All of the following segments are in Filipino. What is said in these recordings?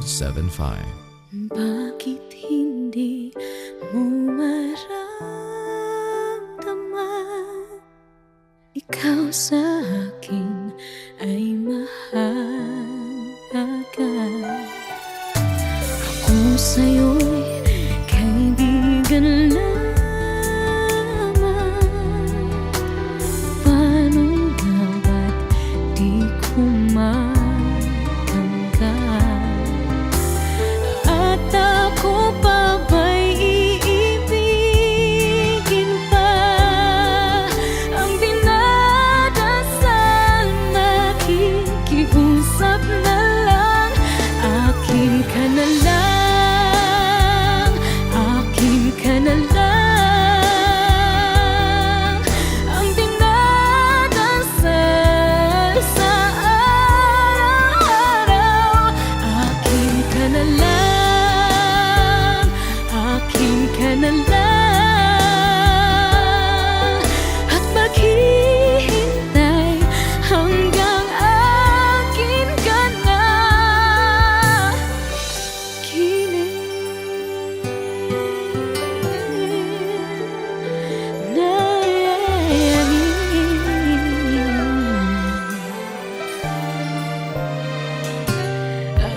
1075. Bakit hindi mo maramdaman? Ikaw sa akin ay mahalaga. Ako sa'yo'y kaibigan lamang. Paano nga ba't di ko matanggap? At ako pa ba'y iibigin pa? Ang dinadasal, nakikiusap na lang. Akin ka na lang, akin ka na lang. Ang dinadasal sa araw-araw. Akin ka na lang, akin ka na lang. At maghihintay hanggang akin ka na.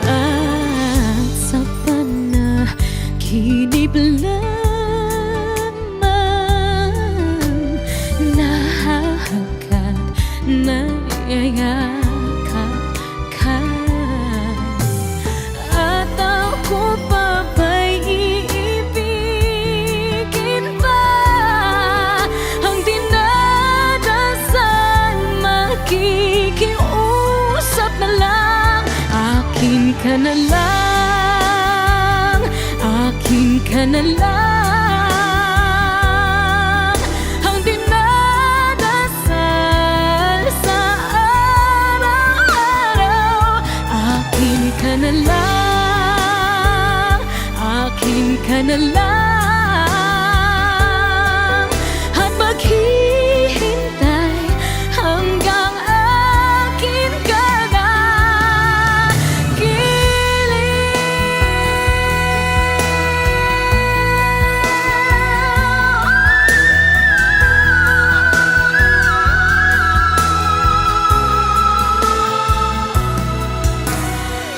At sa panaginip lamang, nahahagkat, nayayakap ka. At ako pa ba'y iibigin pa? Ang dinadasal, makikiusap na lang. Akin ka na lang, akin ka na lang. Ang dinadasal sa araw-araw. Akin ka na lang, akin ka na lang. At maghihintay hanggang akin ka na.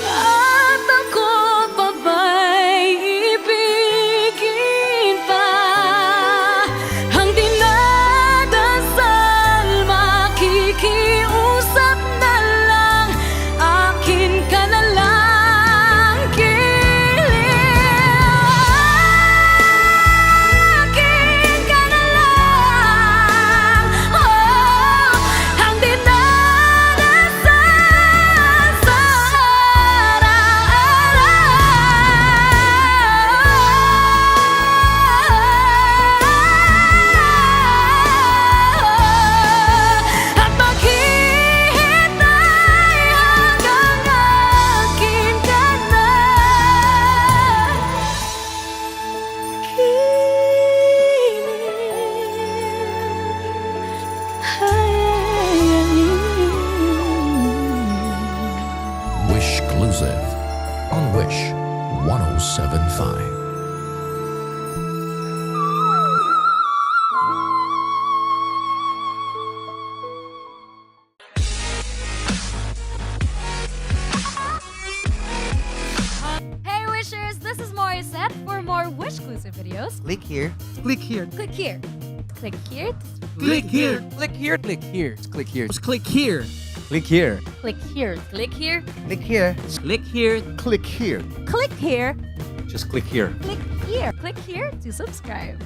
At ako pa ba'y ibigin pa? Ang dinadasal, makikiusap na lang. Akin ka na lang, akin ka na lang. Oh, ang dinadasal sa araw-araw. At maghihintay hanggang akin ka na. Wish Exclusive on Wish 1075. Hey Wishers, this is Morissette. For more Wish-clusive videos, Click here. Click here. click here. Click here. Click here. Click here. Click here. Click here. Just click here. Click here. Click here. Click here. Click here. Click here. Click here. Click here. Just click here. Click here. Click here to subscribe.